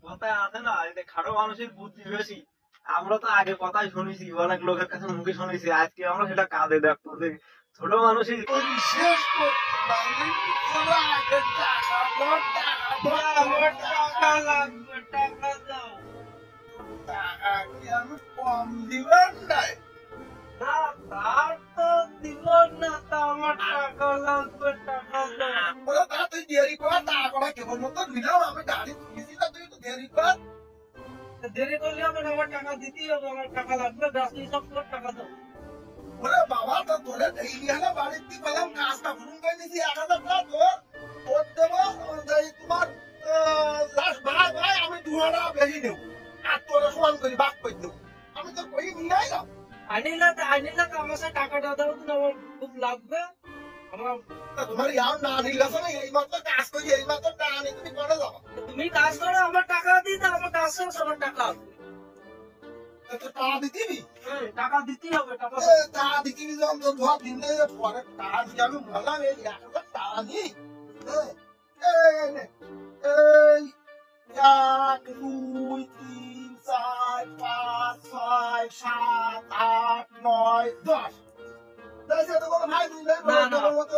কথায় আছে না, এটা খাটো মানুষের বুদ্ধি বেশি। আমরা তো আগে কথাই শুনেছি, অনেক লোকের কাছে মুখে শুনেছি, আজকে আমরা সেটা কাজে দেখবো যে ছোট মানুষই শেষ করতে পারবি তোরা আগে টাকা দাও, আমার টাকা লাগবে, টাকা দাও। টাকা কি আমি কম দিবেন নাই? না, তার তো দিব না, তা আমার টাকা লাগবে, টাকা দাও। ওরা তা তুই দেরি কর, টাকা করা কেবল মতো নিলাম, আমি গাড়ি তুলেছি না, তুই তো দেরি কর। দেরি করলে হবে না, আমার টাকা দিতেই হবে, আমার টাকা লাগবে, ব্যস্ত সব করে টাকা দাও। ওরে বাবা, তো তোরে ডেইলি হলে বাড়ির দিয়ে পেলাম, কাজটা ভুল করে নিছি, 1000 টাকা তোর দেবো, তোমার লাস্ট ভাই আমি 200 টাকা বেশি নেব, আর তোরা সমান করি ভাগ করে দেবো। আমি তো কই নিয়ে আইলাম। আনিলা তো আমার সাথে টাকাটা দাও, কিন্তু আমার খুব লাগবে। আমার তোমার ইয়ার না নিলে না, এই মাত্র কাজ করি, এই মাত্র টাকা নিয়ে তুমি করে যাবো। তুমি কাজ করো, আমার টাকা দিয়ে দাও, আমার কাজ শেষ, আমার টাকা আসবে। তো টাকা দিতিবি? টাকা দিতেই হবে, টাকা টাকা দিতিবি যখন তো ধোয়া দিন পরে টাকা দিয়ে আমি বললাম এই 1000 টাকা দিই। এই 1 2 3 4 5 6 7 8 9 10 10 তো কোনো ভাই দিলে মতো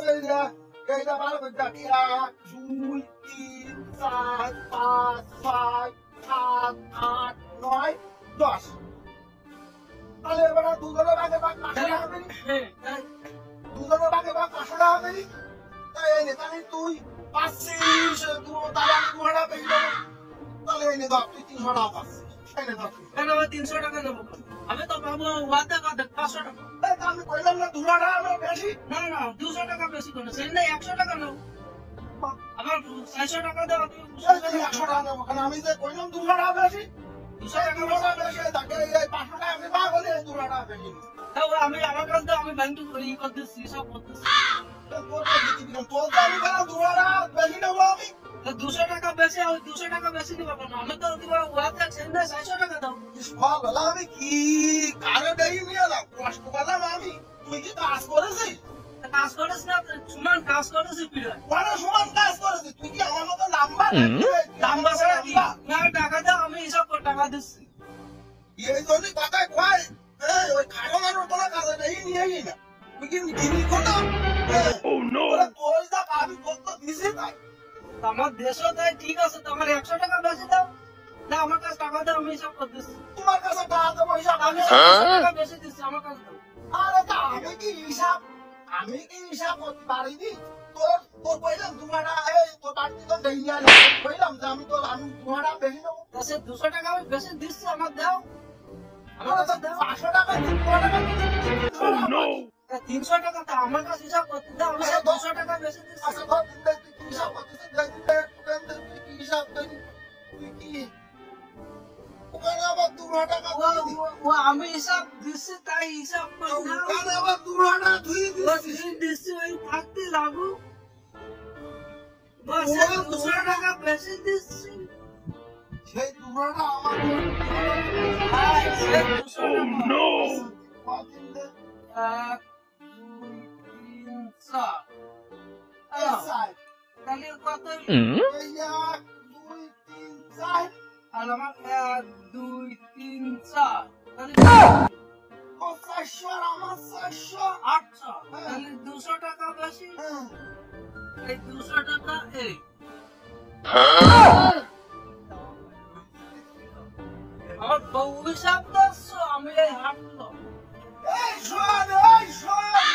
এইটা ভালো করে দেখি 1 2 3 4 5 6 7 8 9 10 তাহলে এবার দুজনের ভাগে ভাগ 500 টাকা হবে, দুজনের ভাগে ভাগ 500 টাকা হবে। তাই এই নে, তাহলে তুই পাচ্ছিস তাহলে আমি 200 টাকা পেয়ে যাবো। তাহলে এই নে ধর, তুই 300 টাকা পাচ্ছিস, এই নে ধর। কেন আমার 300 টাকা নেবো? আমি তো পাবো অর্ধেক 500 টাকা। এই তো আমি কইলাম না 200 টাকা আমার বেশি। না 200 টাকা বেশি করে, সেই না 100 টাকা নেবো। আমার 400 টাকা দাও, এই তুই 100 টাকা নেবো, কারণ আমি যে কইলাম 200 টাকা বেশি, 200 টাকা 200 টাকা বেশি থাকে, এই 500 টাকা আমি পাবো বলে 200 টাকা বেশি। দাও, আমি আমার কাছে দাও, আমি ব্যাংকে করে ই করতেছি, সব করতেছি। তোর তো দিবি না, তোর তো আমি বললাম 200 টাকা বেশি নেবো আমি। 200 টাকা বেশি, আমি 200 টাকা বেশি নিবো কেন? আমি তো দিব অর্ধেক, সেই না 400 টাকা দাও। সকালে আমি কি কারে দেই নিয়ে এলাম, কষ্ট করলাম আমি। তুই কি কাজ করেছিস? কাজ করিস না, সমান কাজ করেছি পিড়া। ওরা সমান কাজ করেছিস, তুই কি আমার মতো লাম্বা লাম্বা ছাড়া কি? না, টাকা দাও, আমি হিসাব করে টাকা দিচ্ছি। এই যদি কথায় কয় ওই খাটো মানুষ কোনো কাজে নেই নিয়েই না, তুই কি জিনিস কথা তোর যা পাবি তোর তো দিছি তাই। আমার দেশও তাই, ঠিক আছে, তোমার 100 টাকা বেশি দাও না, আমার কাছে টাকা দাও, আমি হিসাব করে দিচ্ছি। তোমার কাছে টাকা তো পয়সা আমি পাবি। 100 টাকা বেশি দিচ্ছি, আমার কাছে দাও। আরে তা আমি কি হিসাব করতে পারিনি? তোর তোর কইলাম তোমারা তোর বাড়িতে তো দেই না, কইলাম যে আমি তোমারা বেশি নেবো। সে 200 টাকা আমি বেশি দিচ্ছি, আমার দাও। আমার আমরা তো কাছে দাও। 500 টাকা দিই, 200 টাকা দিই। 300 টাকা তো আমার কাছে হিসাব করতে দাও, আমি 200 টাকা বেশি দিচ্ছি। আচ্ছা ধর, তুই কি হিসাব করতেছিস? তুই কি হিসাব করি? তুই কি ওখানে আবার 200 টাকা দিয়ে দিস? আমি হিসাব দিচ্ছি, তাই হিসাব করে দাও। ওখানে আবার 200 টাকা তুই দিস? দিচ্ছি, ওই থাকতে লাগু। বস, 200 টাকা বেশি দিচ্ছি। সেই 200 টাকা আমার ভাই, সে 200 টাকা। কদিন দে? 1 2 3 4। এই সাই, তাহলে কত? এই 1 2 3 4 আর আমার 1 2 3 4, তাহলে ও 400 আর আমার 400। 800। তাহলে 200 টাকা বেশি। এই 200 টাকা এই। আমার বউ হিসাব করছো, আমি এই হাঁটলো। এই শোন, এই শোন,